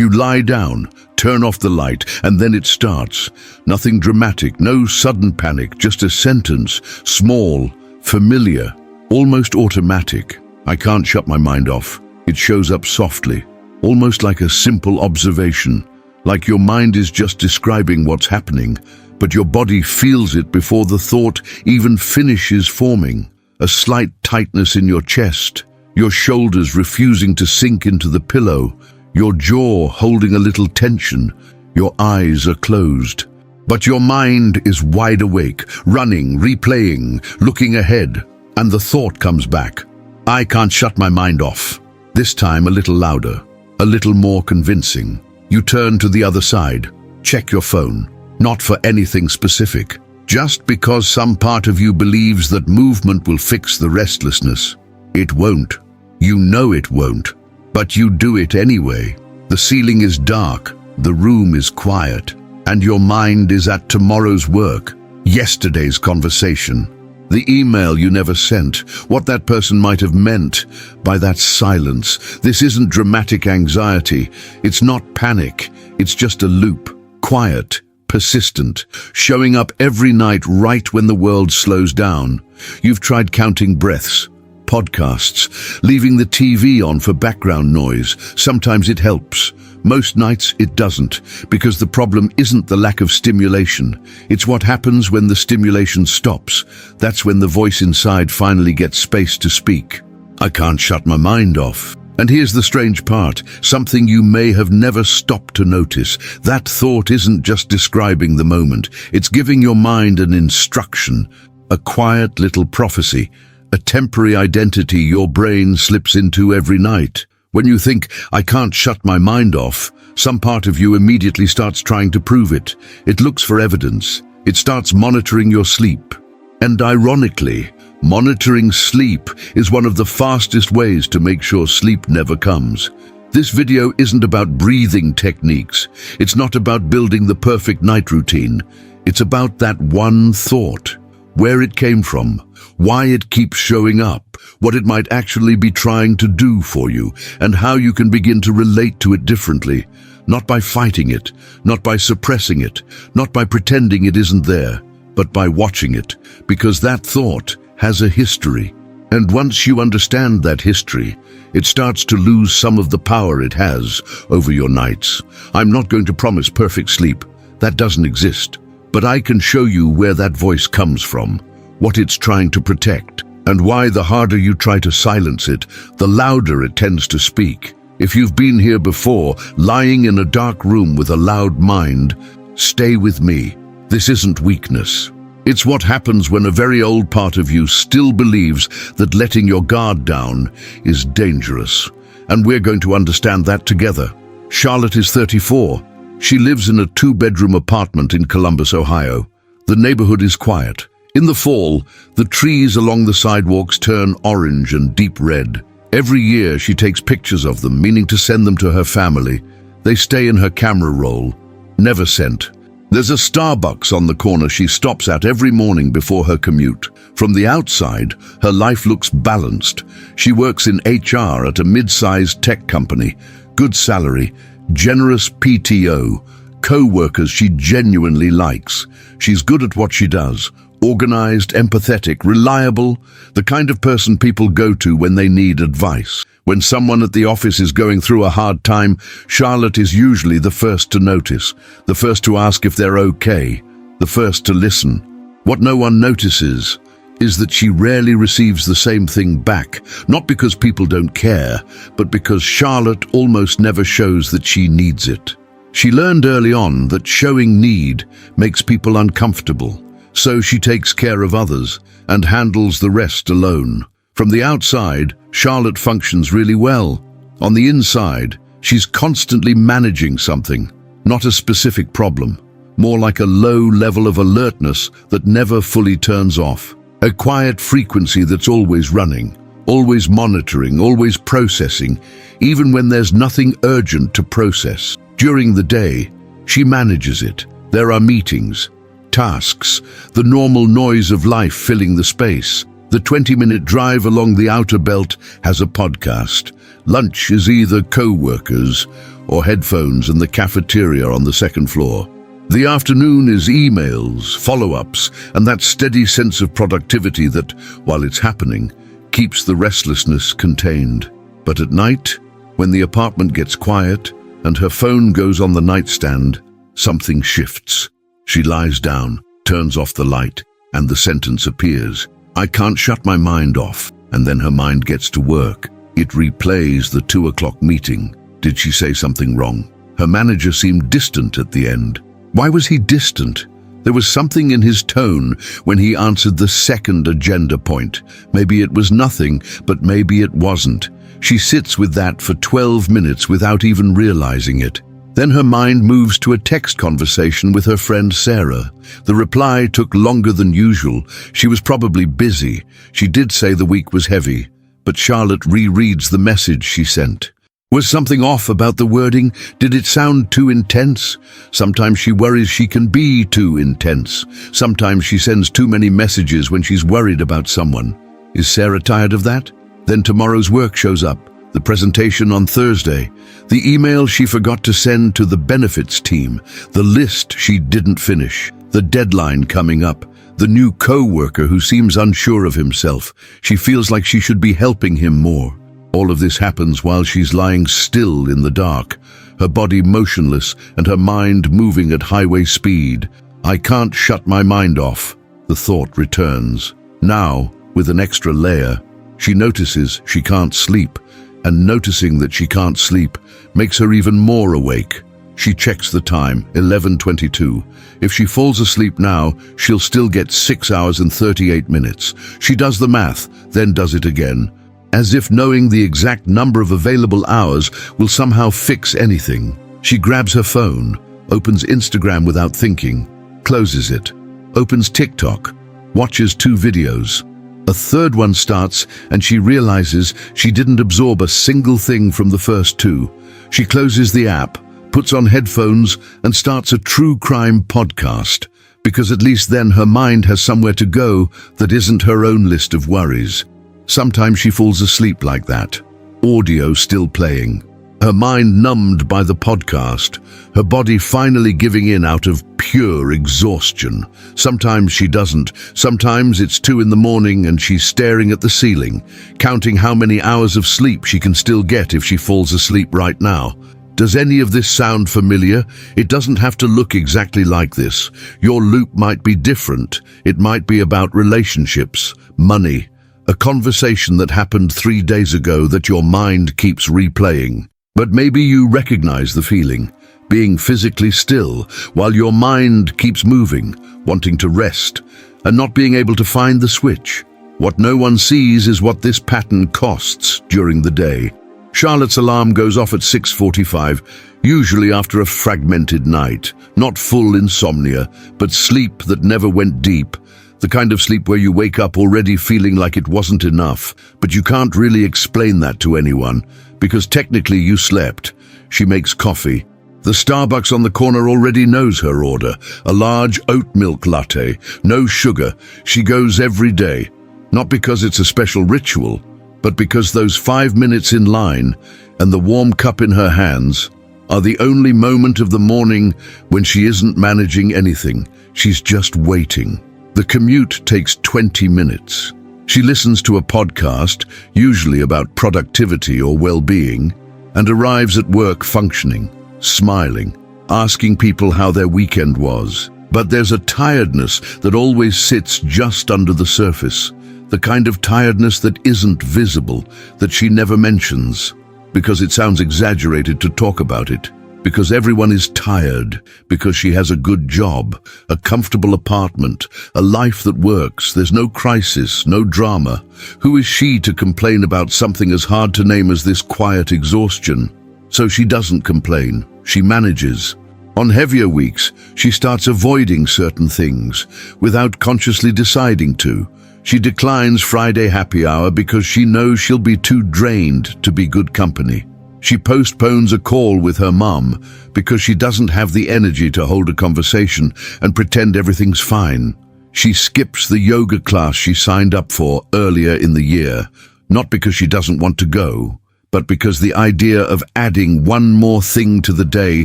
You lie down, turn off the light, and then it starts. Nothing dramatic, no sudden panic, just a sentence, small, familiar, almost automatic. I can't shut my mind off. It shows up softly, almost like a simple observation, like your mind is just describing what's happening, but your body feels it before the thought even finishes forming. A slight tightness in your chest, your shoulders refusing to sink into the pillow, your jaw holding a little tension, your eyes are closed. But your mind is wide awake, running, replaying, looking ahead, and the thought comes back. I can't shut my mind off. This time a little louder, a little more convincing. You turn to the other side, check your phone, not for anything specific, just because some part of you believes that movement will fix the restlessness. It won't. You know it won't. But you do it anyway. The ceiling is dark, the room is quiet, and your mind is at tomorrow's work, yesterday's conversation, the email you never sent, what that person might have meant by that silence. This isn't dramatic anxiety. It's not panic. It's just a loop, quiet, persistent, showing up every night right when the world slows down. You've tried counting breaths, podcasts, leaving the TV on for background noise. Sometimes it helps. Most nights it doesn't, because the problem isn't the lack of stimulation. It's what happens when the stimulation stops. That's when the voice inside finally gets space to speak. I can't shut my mind off. And here's the strange part, something you may have never stopped to notice. That thought isn't just describing the moment. It's giving your mind an instruction, a quiet little prophecy, a temporary identity your brain slips into every night. When you think, I can't shut my mind off, some part of you immediately starts trying to prove it. It looks for evidence. It starts monitoring your sleep. And ironically, monitoring sleep is one of the fastest ways to make sure sleep never comes. This video isn't about breathing techniques. It's not about building the perfect night routine. It's about that one thought. Where it came from, why it keeps showing up, what it might actually be trying to do for you, and how you can begin to relate to it differently. Not by fighting it, not by suppressing it, not by pretending it isn't there, but by watching it, because that thought has a history. And once you understand that history, it starts to lose some of the power it has over your nights. I'm not going to promise perfect sleep. That doesn't exist. But I can show you where that voice comes from, what it's trying to protect, and why the harder you try to silence it, the louder it tends to speak. If you've been here before, lying in a dark room with a loud mind, stay with me. This isn't weakness. It's what happens when a very old part of you still believes that letting your guard down is dangerous. And we're going to understand that together. Charlotte is 34. She lives in a 2-bedroom apartment in Columbus, Ohio. The neighborhood is quiet. In the fall, the trees along the sidewalks turn orange and deep red. Every year she takes pictures of them, meaning to send them to her family. They stay in her camera roll, never sent. There's a Starbucks on the corner she stops at every morning before her commute. From the outside, her life looks balanced. She works in HR at a mid-sized tech company. Good salary, generous PTO, co-workers she genuinely likes. She's good at what she does, organized, empathetic, reliable, the kind of person people go to when they need advice. When someone at the office is going through a hard time, Charlotte is usually the first to notice, the first to ask if they're okay, the first to listen. What no one notices is that she rarely receives the same thing back, not because people don't care, but because Charlotte almost never shows that she needs it. She learned early on that showing need makes people uncomfortable, so she takes care of others and handles the rest alone. From the outside, Charlotte functions really well. On the inside, she's constantly managing something, not a specific problem, more like a low level of alertness that never fully turns off. A quiet frequency that's always running, always monitoring, always processing, even when there's nothing urgent to process. During the day, she manages it. There are meetings, tasks, the normal noise of life filling the space. The 20-minute drive along the outer belt has a podcast. Lunch is either co-workers or headphones in the cafeteria on the second floor. The afternoon is emails, follow-ups, and that steady sense of productivity that, while it's happening, keeps the restlessness contained. But at night, when the apartment gets quiet and her phone goes on the nightstand, something shifts. She lies down, turns off the light, and the sentence appears. I can't shut my mind off. And then her mind gets to work. It replays the 2 o'clock meeting. Did she say something wrong? Her manager seemed distant at the end. Why was he distant? There was something in his tone when he answered the second agenda point. Maybe it was nothing, but maybe it wasn't. She sits with that for 12 minutes without even realizing it. Then her mind moves to a text conversation with her friend Sarah. The reply took longer than usual. She was probably busy. She did say the week was heavy, but Charlotte rereads the message she sent. Was something off about the wording? Did it sound too intense? Sometimes she worries she can be too intense. Sometimes she sends too many messages when she's worried about someone. Is Sarah tired of that? Then tomorrow's work shows up. The presentation on Thursday, the email she forgot to send to the benefits team, the list she didn't finish, the deadline coming up, the new co-worker who seems unsure of himself. She feels like she should be helping him more. All of this happens while she's lying still in the dark, her body motionless and her mind moving at highway speed. I can't shut my mind off, the thought returns. Now, with an extra layer, she notices she can't sleep. And noticing that she can't sleep makes her even more awake. She checks the time, 11:22. If she falls asleep now, she'll still get 6 hours and 38 minutes. She does the math, then does it again, as if knowing the exact number of available hours will somehow fix anything. She grabs her phone, opens Instagram without thinking, closes it, opens TikTok, watches 2 videos. A third one starts and she realizes she didn't absorb a single thing from the first 2. She closes the app, puts on headphones and starts a true crime podcast, because at least then her mind has somewhere to go that isn't her own list of worries. Sometimes she falls asleep like that, audio still playing, her mind numbed by the podcast, her body finally giving in out of pure exhaustion. Sometimes she doesn't. Sometimes it's 2 a.m. and she's staring at the ceiling, counting how many hours of sleep she can still get if she falls asleep right now. Does any of this sound familiar? It doesn't have to look exactly like this. Your loop might be different. It might be about relationships, money, a conversation that happened 3 days ago that your mind keeps replaying. But maybe you recognize the feeling, being physically still while your mind keeps moving, wanting to rest, and not being able to find the switch. What no one sees is what this pattern costs during the day. Charlotte's alarm goes off at 6:45, usually after a fragmented night. Not full insomnia, but sleep that never went deep. The kind of sleep where you wake up already feeling like it wasn't enough, but you can't really explain that to anyone, because technically you slept. She makes coffee. The Starbucks on the corner already knows her order, a large oat milk latte, no sugar. She goes every day, not because it's a special ritual, but because those 5 minutes in line and the warm cup in her hands are the only moment of the morning when she isn't managing anything. She's just waiting. The commute takes 20 minutes. She listens to a podcast, usually about productivity or well-being, and arrives at work functioning, smiling, asking people how their weekend was. But there's a tiredness that always sits just under the surface, the kind of tiredness that isn't visible, that she never mentions, because it sounds exaggerated to talk about it, because everyone is tired, because she has a good job, a comfortable apartment, a life that works. There's no crisis, no drama. Who is she to complain about something as hard to name as this quiet exhaustion? So she doesn't complain. She manages. On heavier weeks, she starts avoiding certain things without consciously deciding to. She declines Friday happy hour because she knows she'll be too drained to be good company. She postpones a call with her mum because she doesn't have the energy to hold a conversation and pretend everything's fine. She skips the yoga class she signed up for earlier in the year, not because she doesn't want to go, but because the idea of adding one more thing to the day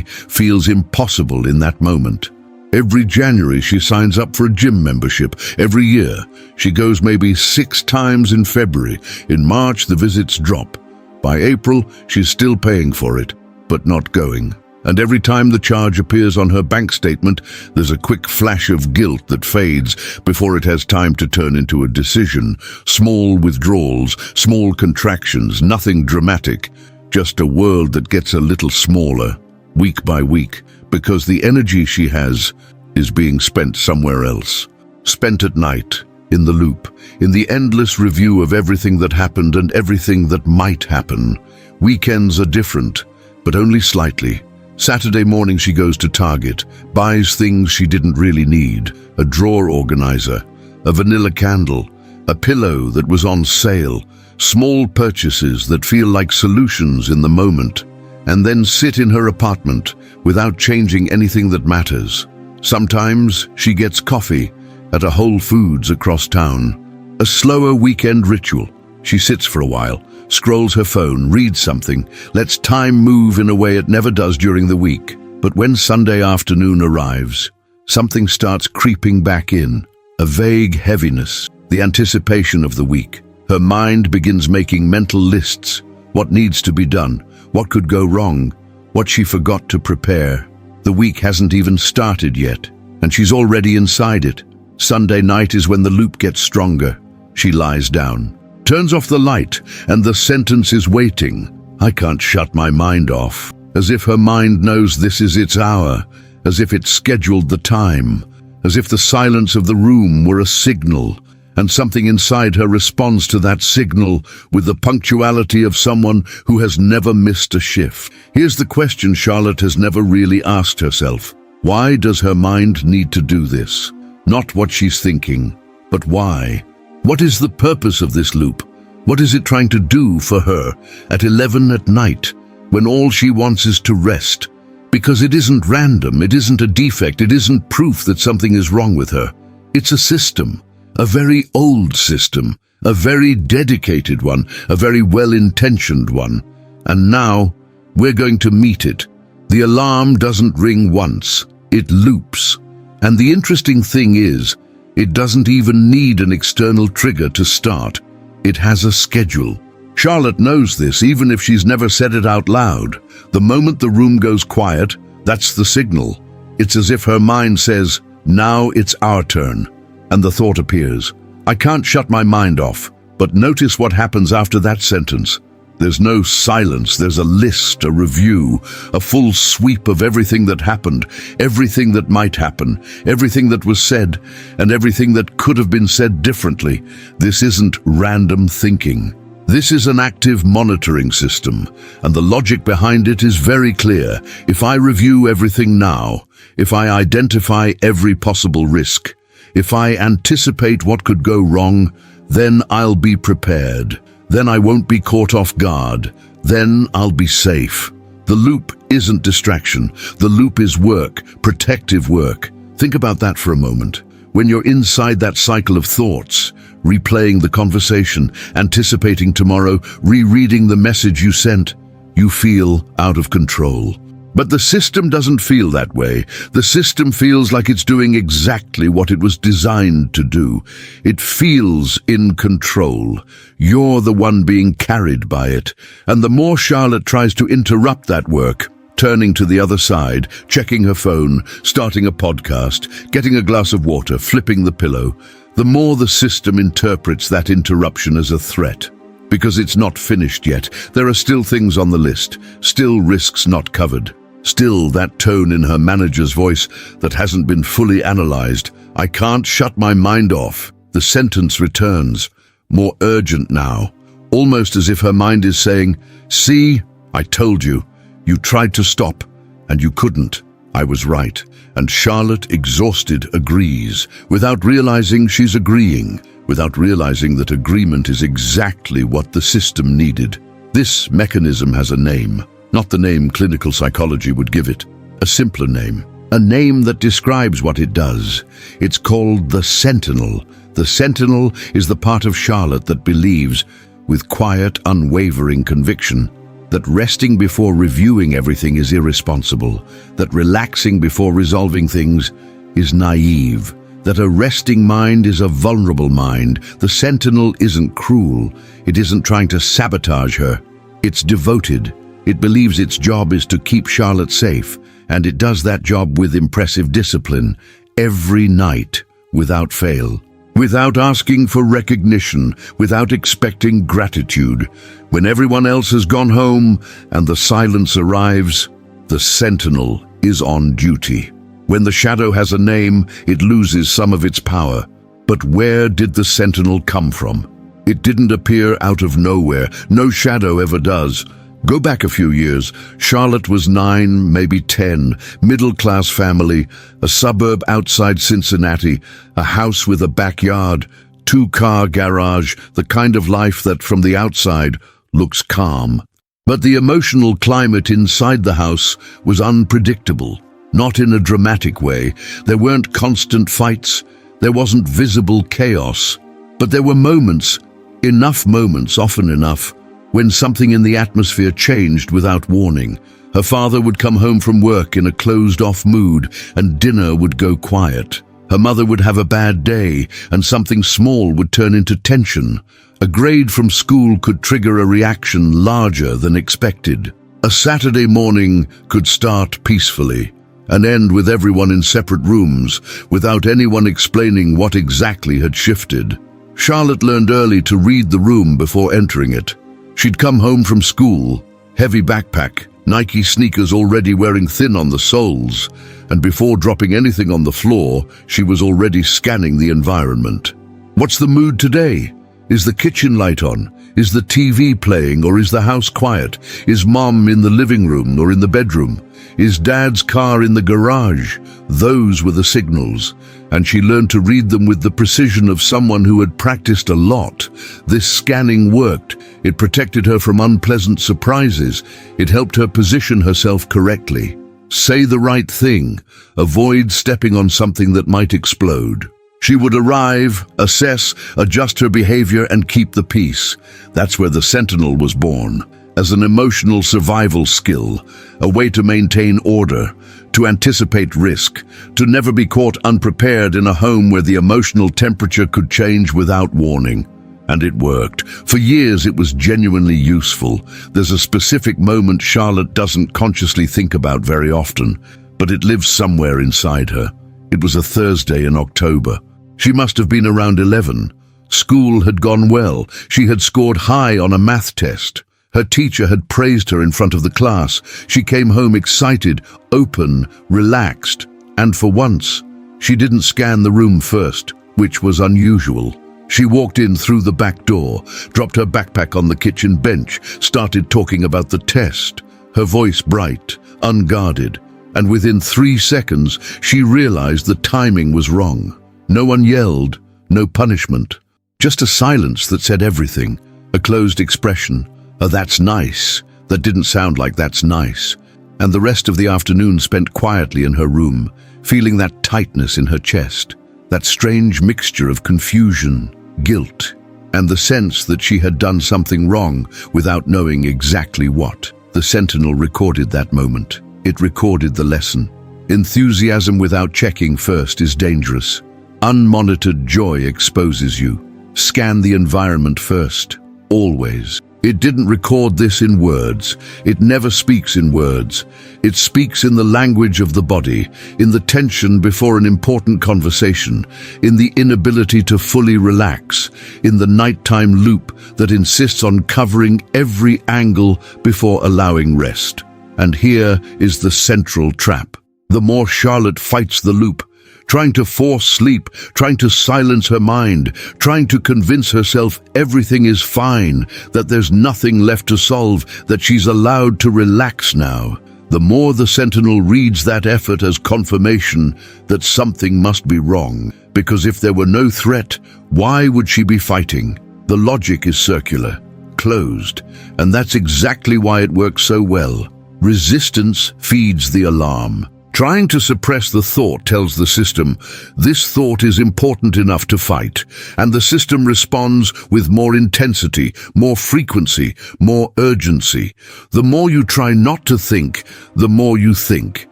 feels impossible in that moment. Every January she signs up for a gym membership. Every year she goes maybe 6 times in February. In March the visits drop. By April she's still paying for it, but not going. And every time the charge appears on her bank statement, there's a quick flash of guilt that fades before it has time to turn into a decision. Small withdrawals, small contractions, nothing dramatic. Just a world that gets a little smaller, week by week, because the energy she has is being spent somewhere else. Spent at night, in the loop, in the endless review of everything that happened and everything that might happen. Weekends are different, but only slightly. Saturday morning she goes to Target, buys things she didn't really need, a drawer organizer, a vanilla candle, a pillow that was on sale, small purchases that feel like solutions in the moment, and then sit in her apartment without changing anything that matters. Sometimes she gets coffee at a Whole Foods across town, a slower weekend ritual. She sits for a while, scrolls her phone, reads something, lets time move in a way it never does during the week. But when Sunday afternoon arrives, something starts creeping back in, a vague heaviness, the anticipation of the week. Her mind begins making mental lists, what needs to be done, what could go wrong, what she forgot to prepare. The week hasn't even started yet, and she's already inside it. Sunday night is when the loop gets stronger. She lies down, turns off the light, and the sentence is waiting. I can't shut my mind off. As if her mind knows this is its hour, as if it's scheduled the time, as if the silence of the room were a signal, and something inside her responds to that signal with the punctuality of someone who has never missed a shift. Here's the question Charlotte has never really asked herself. Why does her mind need to do this? Not what she's thinking, but why? What is the purpose of this loop? What is it trying to do for her at 11 at night, when all she wants is to rest? Because it isn't random, it isn't a defect, it isn't proof that something is wrong with her. It's a system, a very old system, a very dedicated one, a very well-intentioned one. And now, we're going to meet it. The alarm doesn't ring once, it loops. And the interesting thing is, it doesn't even need an external trigger to start. It has a schedule. Charlotte knows this, even if she's never said it out loud. The moment the room goes quiet, that's the signal. It's as if her mind says, now it's our turn. And the thought appears, I can't shut my mind off. But notice what happens after that sentence. There's no silence, there's a list, a review, a full sweep of everything that happened, everything that might happen, everything that was said, and everything that could have been said differently. This isn't random thinking. This is an active monitoring system, and the logic behind it is very clear. If I review everything now, if I identify every possible risk, if I anticipate what could go wrong, then I'll be prepared. Then I won't be caught off guard. Then I'll be safe. The loop isn't distraction. The loop is work, protective work. Think about that for a moment. When you're inside that cycle of thoughts, replaying the conversation, anticipating tomorrow, rereading the message you sent, you feel out of control. But the system doesn't feel that way. The system feels like it's doing exactly what it was designed to do. It feels in control. You're the one being carried by it. And the more Charlotte tries to interrupt that work, turning to the other side, checking her phone, starting a podcast, getting a glass of water, flipping the pillow, the more the system interprets that interruption as a threat. Because it's not finished yet. There are still things on the list, still risks not covered. Still that tone in her manager's voice that hasn't been fully analyzed. I can't shut my mind off. The sentence returns, more urgent now, almost as if her mind is saying, see, I told you. You tried to stop, and you couldn't. I was right. And Charlotte, exhausted, agrees, without realizing she's agreeing, without realizing that agreement is exactly what the system needed. This mechanism has a name. Not the name clinical psychology would give it, a simpler name, a name that describes what it does. It's called the sentinel. The sentinel is the part of Charlotte that believes with quiet, unwavering conviction that resting before reviewing everything is irresponsible, that relaxing before resolving things is naive, that a resting mind is a vulnerable mind. The Sentinel isn't cruel. It isn't trying to sabotage her. It's devoted. It believes its job is to keep Charlotte safe, and it does that job with impressive discipline, every night, without fail. Without asking for recognition, without expecting gratitude. When everyone else has gone home and the silence arrives, the Sentinel is on duty. When the shadow has a name, it loses some of its power. But where did the Sentinel come from? It didn't appear out of nowhere. No shadow ever does. Go back a few years. Charlotte was 9, maybe 10, middle-class family, a suburb outside Cincinnati, a house with a backyard, 2-car garage, the kind of life that from the outside looks calm. But the emotional climate inside the house was unpredictable, not in a dramatic way. There weren't constant fights, there wasn't visible chaos, but there were moments, enough moments, often enough, when something in the atmosphere changed without warning. Her father would come home from work in a closed-off mood, and dinner would go quiet. Her mother would have a bad day, and something small would turn into tension. A grade from school could trigger a reaction larger than expected. A Saturday morning could start peacefully and end with everyone in separate rooms, without anyone explaining what exactly had shifted. Charlotte learned early to read the room before entering it. She'd come home from school, heavy backpack, Nike sneakers already wearing thin on the soles, and before dropping anything on the floor, she was already scanning the environment. What's the mood today? Is the kitchen light on? Is the TV playing, or is the house quiet? Is Mom in the living room or in the bedroom? Is Dad's car in the garage? Those were the signals, and she learned to read them with the precision of someone who had practiced a lot. This scanning worked. It protected her from unpleasant surprises. It helped her position herself correctly. Say the right thing. Avoid stepping on something that might explode. She would arrive, assess, adjust her behavior, and keep the peace. That's where the Sentinel was born, as an emotional survival skill, a way to maintain order, to anticipate risk, to never be caught unprepared in a home where the emotional temperature could change without warning. And it worked. For years it was genuinely useful. There's a specific moment Charlotte doesn't consciously think about very often, but it lives somewhere inside her. It was a Thursday in October. She must have been around 11. School had gone well. She had scored high on a math test. Her teacher had praised her in front of the class. She came home excited, open, relaxed, and for once, she didn't scan the room first, which was unusual. She walked in through the back door, dropped her backpack on the kitchen bench, started talking about the test, her voice bright, unguarded, and within 3 seconds, she realized the timing was wrong. No one yelled, no punishment, just a silence that said everything, a closed expression, a "that's nice," that didn't sound like "that's nice," and the rest of the afternoon spent quietly in her room, feeling that tightness in her chest, that strange mixture of confusion, guilt, and the sense that she had done something wrong without knowing exactly what. The Sentinel recorded that moment. It recorded the lesson. Enthusiasm without checking first is dangerous. Unmonitored joy exposes you. Scan the environment first, always. It didn't record this in words. It never speaks in words. It speaks in the language of the body, in the tension before an important conversation, in the inability to fully relax, in the nighttime loop that insists on covering every angle before allowing rest. And here is the central trap. The more Charlotte fights the loop, trying to force sleep, trying to silence her mind, trying to convince herself everything is fine, that there's nothing left to solve, that she's allowed to relax now, the more the Sentinel reads that effort as confirmation that something must be wrong. Because if there were no threat, why would she be fighting? The logic is circular, closed, and that's exactly why it works so well. Resistance feeds the alarm. Trying to suppress the thought tells the system, this thought is important enough to fight, and the system responds with more intensity, more frequency, more urgency. The more you try not to think, the more you think.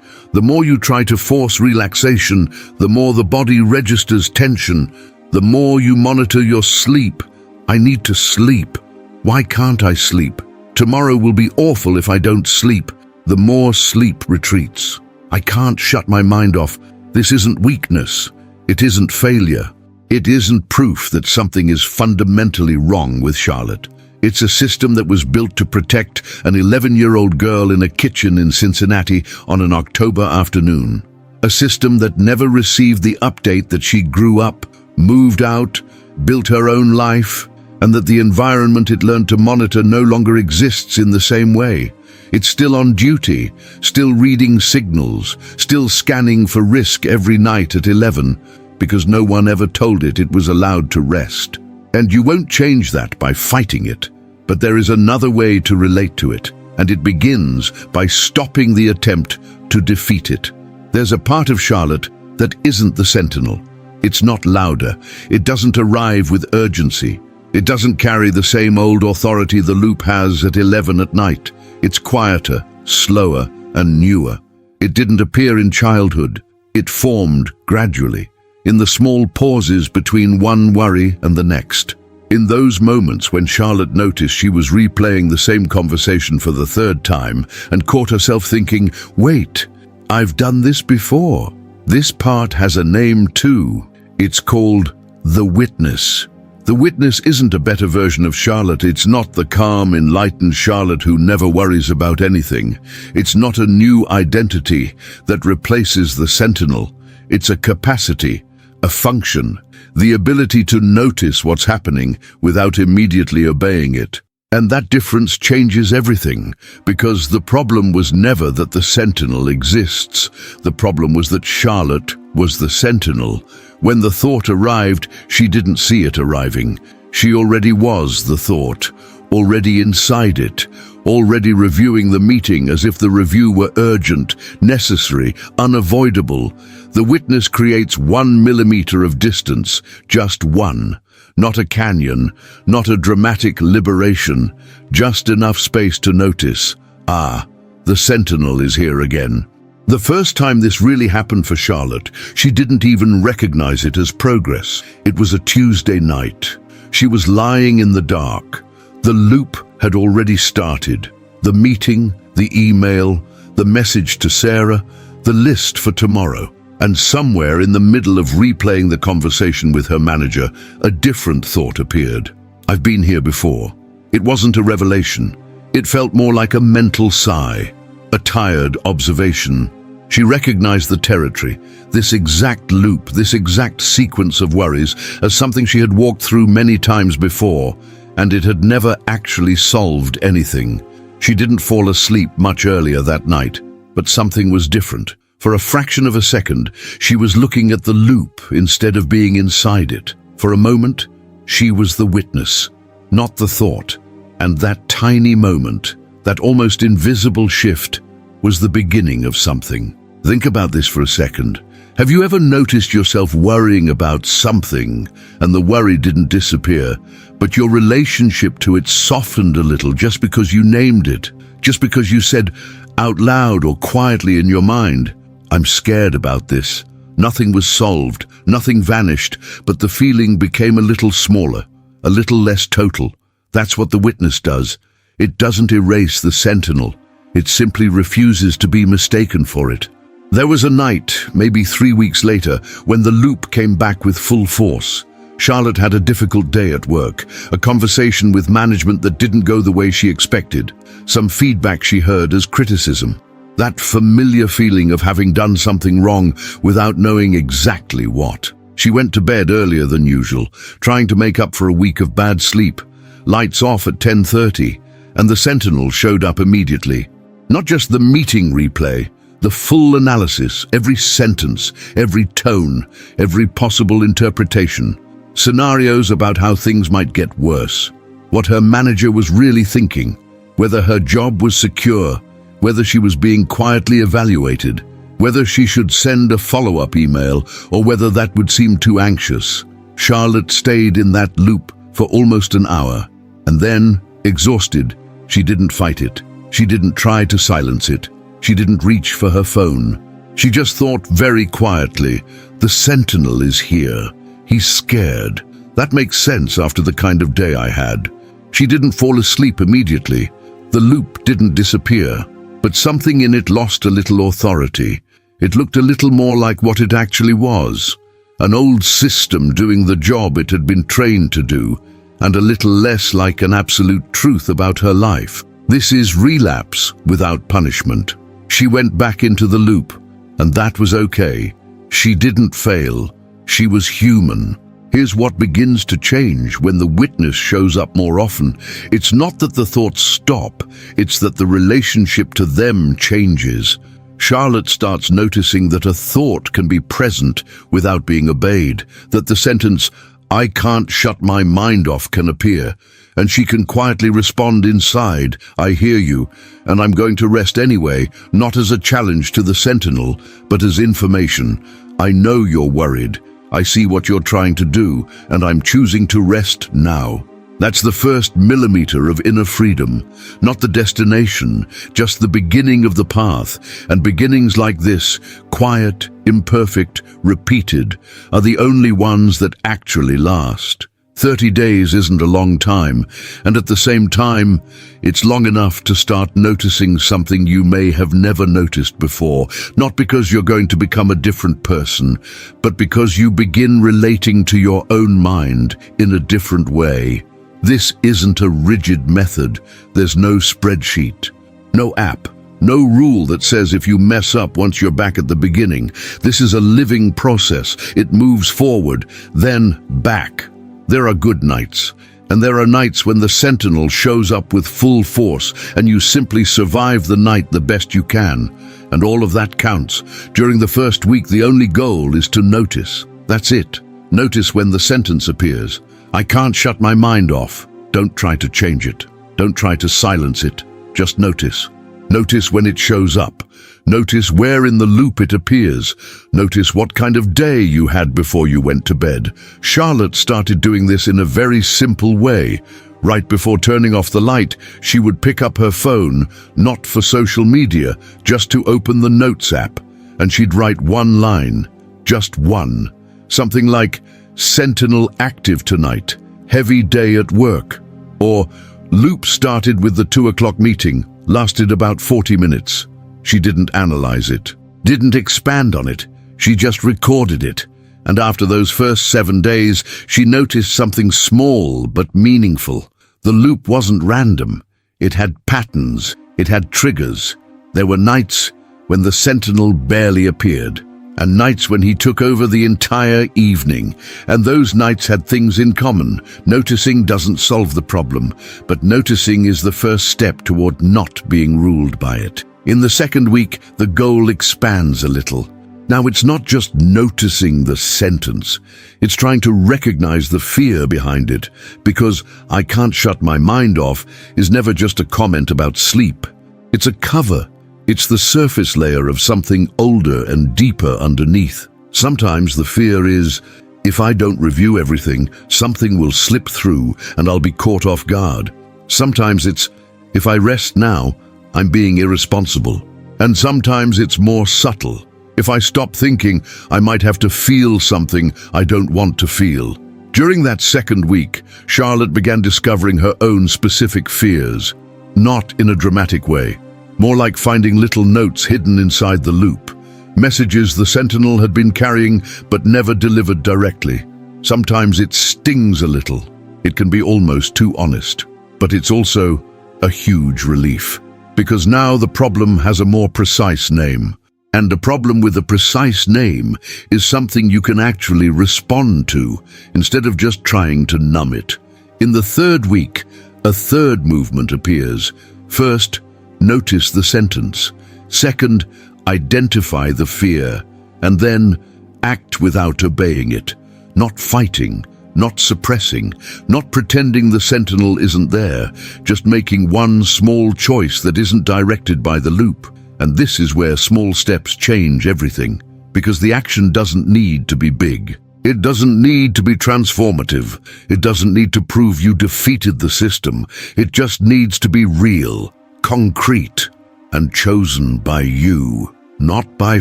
The more you try to force relaxation, the more the body registers tension. The more you monitor your sleep. I need to sleep. Why can't I sleep? Tomorrow will be awful if I don't sleep. The more sleep retreats. I can't shut my mind off. This isn't weakness. It isn't failure. It isn't proof that something is fundamentally wrong with Charlotte. It's a system that was built to protect an 11-year-old girl in a kitchen in Cincinnati on an October afternoon. A system that never received the update that she grew up, moved out, built her own life, and that the environment it learned to monitor no longer exists in the same way. It's still on duty, still reading signals, still scanning for risk every night at 11, because no one ever told it was allowed to rest. And you won't change that by fighting it. But there is another way to relate to it, and it begins by stopping the attempt to defeat it. There's a part of Charlotte that isn't the sentinel. It's not louder. It doesn't arrive with urgency. It doesn't carry the same old authority the loop has at 11 at night. It's quieter, slower, and newer. It didn't appear in childhood. It formed gradually, in the small pauses between one worry and the next. In those moments when Charlotte noticed she was replaying the same conversation for the third time and caught herself thinking, wait, I've done this before. This part has a name too. It's called the witness. The witness isn't a better version of Charlotte. It's not the calm, enlightened Charlotte who never worries about anything. It's not a new identity that replaces the sentinel. It's a capacity, a function, the ability to notice what's happening without immediately obeying it. And that difference changes everything, because the problem was never that the sentinel exists. The problem was that Charlotte was the sentinel. When the thought arrived, she didn't see it arriving. She already was the thought, already inside it, already reviewing the meeting as if the review were urgent, necessary, unavoidable. The witness creates 1 millimeter of distance, just one. Not a canyon, not a dramatic liberation, just enough space to notice, the sentinel is here again. The first time this really happened for Charlotte, she didn't even recognize it as progress. It was a Tuesday night. She was lying in the dark. The loop had already started. The meeting, the email, the message to Sarah, the list for tomorrow. And somewhere in the middle of replaying the conversation with her manager, a different thought appeared. I've been here before. It wasn't a revelation. It felt more like a mental sigh, a tired observation. She recognized the territory, this exact loop, this exact sequence of worries, as something she had walked through many times before, and it had never actually solved anything. She didn't fall asleep much earlier that night, but something was different. For a fraction of a second, she was looking at the loop instead of being inside it. For a moment, she was the witness, not the thought. And that tiny moment, that almost invisible shift, was the beginning of something. Think about this for a second. Have you ever noticed yourself worrying about something and the worry didn't disappear, but your relationship to it softened a little just because you named it, just because you said out loud or quietly in your mind, I'm scared about this. Nothing was solved, nothing vanished, but the feeling became a little smaller, a little less total. That's what the witness does. It doesn't erase the sentinel. It simply refuses to be mistaken for it. There was a night, maybe 3 weeks later, when the loop came back with full force. Charlotte had a difficult day at work, a conversation with management that didn't go the way she expected, some feedback she heard as criticism. That familiar feeling of having done something wrong without knowing exactly what. She went to bed earlier than usual, trying to make up for a week of bad sleep. Lights off at 10:30, and the sentinel showed up immediately. Not just the meeting replay, the full analysis, every sentence, every tone, every possible interpretation. Scenarios about how things might get worse. What her manager was really thinking. Whether her job was secure. Whether she was being quietly evaluated. whether she should send a follow-up email or whether that would seem too anxious. Charlotte stayed in that loop for almost an hour, and then, exhausted, she didn't fight it. She didn't try to silence it. She didn't reach for her phone. She just thought very quietly, the Sentinel is here. He's scared. That makes sense after the kind of day I had. She didn't fall asleep immediately. The loop didn't disappear, but something in it lost a little authority. It looked a little more like what it actually was, an old system doing the job it had been trained to do, and a little less like an absolute truth about her life. This is relapse without punishment. She went back into the loop, and that was okay. She didn't fail. She was human. Here's what begins to change when the witness shows up more often. It's not that the thoughts stop, it's that the relationship to them changes. Charlotte starts noticing that a thought can be present without being obeyed, that the sentence, "I can't shut my mind off," can appear, and she can quietly respond inside, "I hear you, and I'm going to rest anyway," not as a challenge to the Sentinel, but as information. "I know you're worried. I see what you're trying to do, and I'm choosing to rest now." That's the first millimeter of inner freedom, not the destination, just the beginning of the path. And beginnings like this, quiet, imperfect, repeated, are the only ones that actually last. 30 days isn't a long time, and at the same time, it's long enough to start noticing something you may have never noticed before, not because you're going to become a different person, but because you begin relating to your own mind in a different way. This isn't a rigid method. There's no spreadsheet, no app, no rule that says if you mess up once you're back at the beginning. This is a living process. It moves forward, then back. There are good nights, and there are nights when the Sentinel shows up with full force and you simply survive the night the best you can. And all of that counts. During the first week, the only goal is to notice. That's it. Notice when the sentence appears. "I can't shut my mind off." Don't try to change it. Don't try to silence it. Just notice. Notice when it shows up. Notice where in the loop it appears. Notice what kind of day you had before you went to bed. Charlotte started doing this in a very simple way. Right before turning off the light, she would pick up her phone, not for social media, just to open the Notes app, and she'd write one line, just one. Something like, "Sentinel active tonight, heavy day at work," or "Loop started with the 2 o'clock meeting, lasted about 40 minutes. She didn't analyze it, didn't expand on it. She just recorded it. And after those first 7 days, she noticed something small but meaningful. The loop wasn't random. It had patterns. It had triggers. There were nights when the Sentinel barely appeared, and nights when he took over the entire evening. And those nights had things in common. Noticing doesn't solve the problem, but noticing is the first step toward not being ruled by it. In the second week, the goal expands a little. Now, it's not just noticing the sentence. It's trying to recognize the fear behind it, because "I can't shut my mind off" is never just a comment about sleep. It's a cover. It's the surface layer of something older and deeper underneath. Sometimes the fear is, if I don't review everything, something will slip through and I'll be caught off guard. Sometimes it's, if I rest now, I'm being irresponsible. And sometimes it's more subtle. If I stop thinking, I might have to feel something I don't want to feel. During that second week, Charlotte began discovering her own specific fears, not in a dramatic way, more like finding little notes hidden inside the loop, messages the Sentinel had been carrying but never delivered directly. Sometimes it stings a little. It can be almost too honest, but it's also a huge relief. Because now the problem has a more precise name. And a problem with a precise name is something you can actually respond to, instead of just trying to numb it. In the third week, a third movement appears. First, notice the sentence. Second, identify the fear. And then, act without obeying it. Not fighting, not suppressing, not pretending the Sentinel isn't there, just making one small choice that isn't directed by the loop. And this is where small steps change everything, because the action doesn't need to be big. It doesn't need to be transformative. It doesn't need to prove you defeated the system. It just needs to be real, concrete, and chosen by you, not by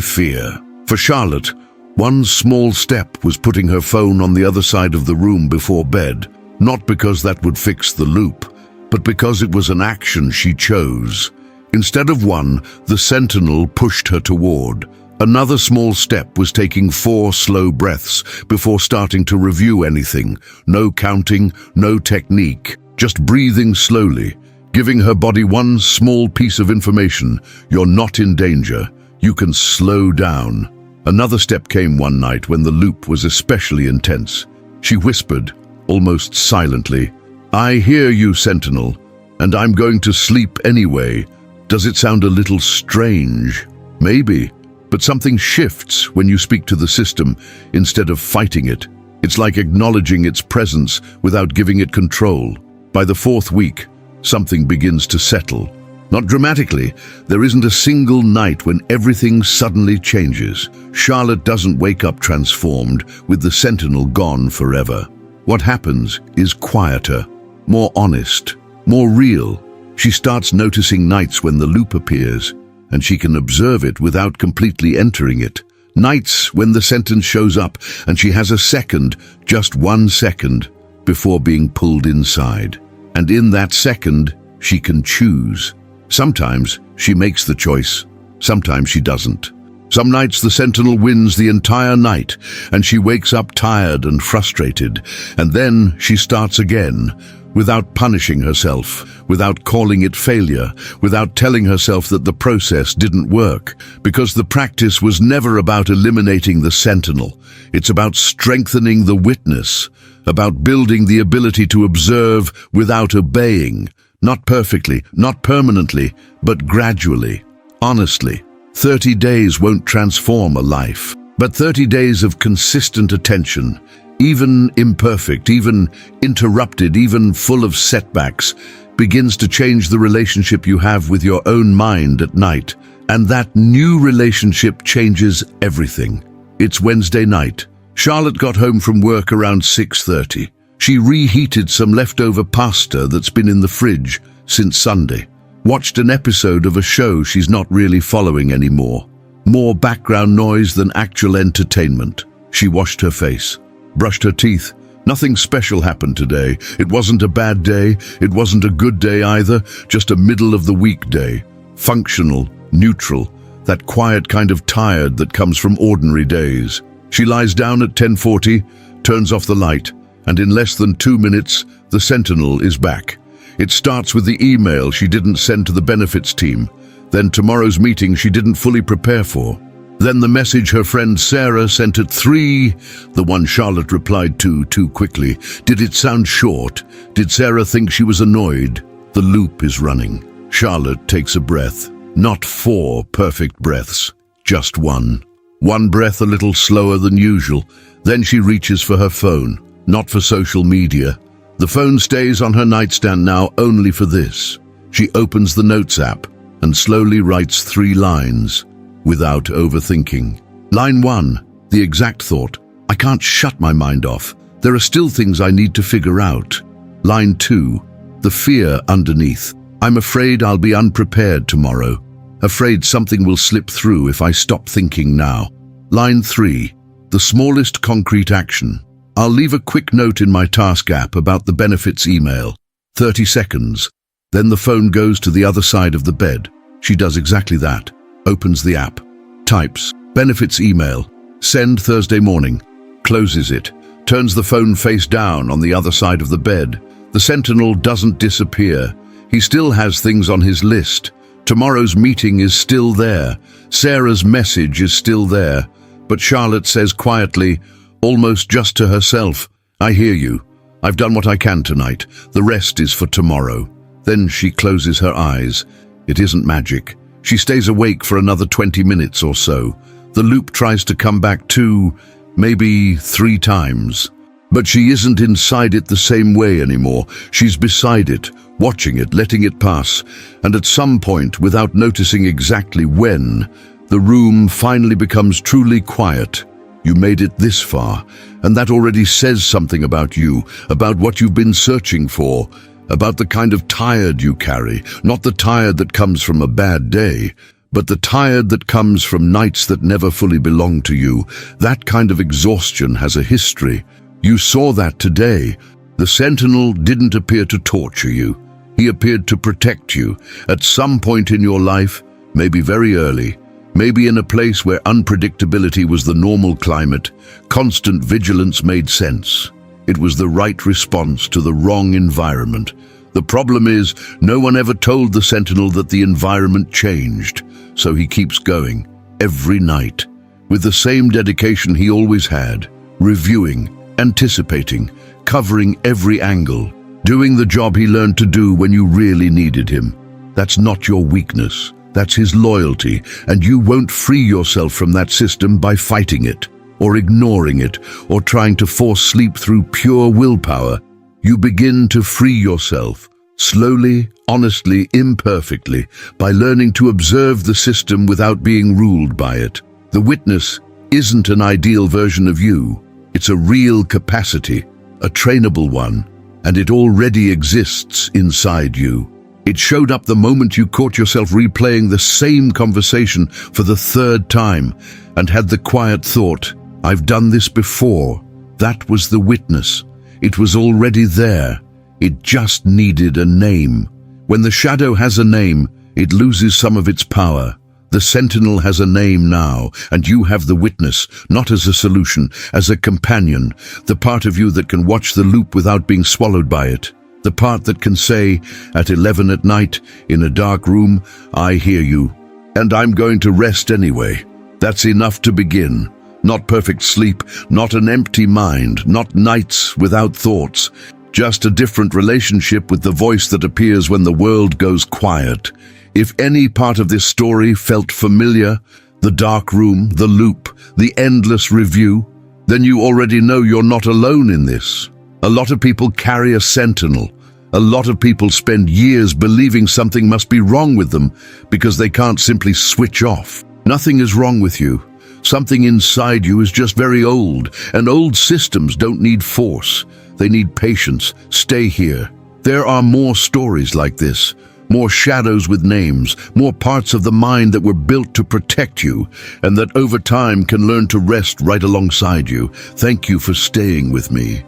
fear. For Charlotte, one small step was putting her phone on the other side of the room before bed, not because that would fix the loop, but because it was an action she chose. Instead of one, the sentinel pushed her toward. Another small step was taking 4 slow breaths before starting to review anything. No counting, no technique, just breathing slowly, giving her body one small piece of information. You're not in danger. You can slow down. Another step came one night when the loop was especially intense. She whispered, almost silently, "I hear you, Sentinel, and I'm going to sleep anyway." Does it sound a little strange? Maybe. But something shifts when you speak to the system instead of fighting it. It's like acknowledging its presence without giving it control. By the 4th week, something begins to settle. Not dramatically, there isn't a single night when everything suddenly changes. Charlotte doesn't wake up transformed, with the sentinel gone forever. What happens is quieter, more honest, more real. She starts noticing nights when the loop appears, and she can observe it without completely entering it. Nights when the sentence shows up and she has a second, just 1 second, before being pulled inside. And in that second, she can choose. Sometimes she makes the choice, sometimes she doesn't. Some nights the sentinel wins the entire night and she wakes up tired and frustrated, and then she starts again, without punishing herself, without calling it failure, without telling herself that the process didn't work, because the practice was never about eliminating the sentinel. It's about strengthening the witness, about building the ability to observe without obeying, not perfectly, not permanently, but gradually, honestly. 30 days won't transform a life, but 30 days of consistent attention, even imperfect, even interrupted, even full of setbacks, begins to change the relationship you have with your own mind at night. And that new relationship changes everything. It's Wednesday night. Charlotte got home from work around 6:30. She reheated some leftover pasta that's been in the fridge since Sunday. Watched an episode of a show she's not really following anymore. More background noise than actual entertainment. She washed her face, brushed her teeth. Nothing special happened today. It wasn't a bad day. It wasn't a good day either. Just a middle-of-the-week day. Functional, neutral, that quiet kind of tired that comes from ordinary days. She lies down at 10:40, turns off the light, and in less than 2 minutes, the sentinel is back. It starts with the email she didn't send to the benefits team, then tomorrow's meeting she didn't fully prepare for. Then the message her friend Sarah sent at 3, the one Charlotte replied to too quickly. Did it sound short? Did Sarah think she was annoyed? The loop is running. Charlotte takes a breath. Not 4 perfect breaths, just one. One breath a little slower than usual. Then she reaches for her phone, not for social media. The phone stays on her nightstand now only for this. She opens the Notes app and slowly writes 3 lines. Without overthinking. Line 1, the exact thought. I can't shut my mind off. There are still things I need to figure out. Line 2, the fear underneath. I'm afraid I'll be unprepared tomorrow. Afraid something will slip through if I stop thinking now. Line 3, the smallest concrete action. I'll leave a quick note in my task app about the benefits email. 30 seconds. Then the phone goes to the other side of the bed. She does exactly that. Opens the app, types, benefits email, send Thursday morning, closes it, turns the phone face down on the other side of the bed. The sentinel doesn't disappear. He still has things on his list. Tomorrow's meeting is still there. Sarah's message is still there. But Charlotte says quietly, almost just to herself, I hear you. I've done what I can tonight. The rest is for tomorrow. Then she closes her eyes. It isn't magic. She stays awake for another 20 minutes or so. The loop tries to come back 2, maybe 3 times. But she isn't inside it the same way anymore. She's beside it, watching it, letting it pass. And at some point, without noticing exactly when, the room finally becomes truly quiet. You made it this far, and that already says something about you, about what you've been searching for, about the kind of tired you carry, not the tired that comes from a bad day, but the tired that comes from nights that never fully belong to you. That kind of exhaustion has a history. You saw that today. The Sentinel didn't appear to torture you. He appeared to protect you at some point in your life, maybe very early, maybe in a place where unpredictability was the normal climate. Constant vigilance made sense. It was the right response to the wrong environment. The problem is, no one ever told the Sentinel that the environment changed, so he keeps going, every night, with the same dedication he always had, reviewing, anticipating, covering every angle, doing the job he learned to do when you really needed him. That's not your weakness. That's his loyalty, and you won't free yourself from that system by fighting it, or ignoring it, or trying to force sleep through pure willpower. You begin to free yourself, slowly, honestly, imperfectly, by learning to observe the system without being ruled by it. The witness isn't an ideal version of you. It's a real capacity, a trainable one, and it already exists inside you. It showed up the moment you caught yourself replaying the same conversation for the third time and had the quiet thought, "I've done this before." That was the witness. It was already there. It just needed a name. When the shadow has a name, it loses some of its power. The Sentinel has a name now, and you have the witness, not as a solution, as a companion, the part of you that can watch the loop without being swallowed by it. The part that can say, at 11 at night, in a dark room, "I hear you, and I'm going to rest anyway." That's enough to begin. Not perfect sleep, not an empty mind, not nights without thoughts, just a different relationship with the voice that appears when the world goes quiet. If any part of this story felt familiar, the dark room, the loop, the endless review, then you already know you're not alone in this. A lot of people carry a Sentinel. A lot of people spend years believing something must be wrong with them because they can't simply switch off. Nothing is wrong with you. Something inside you is just very old, and old systems don't need force. They need patience. Stay here. There are more stories like this, more shadows with names, more parts of the mind that were built to protect you, and that over time can learn to rest right alongside you. Thank you for staying with me.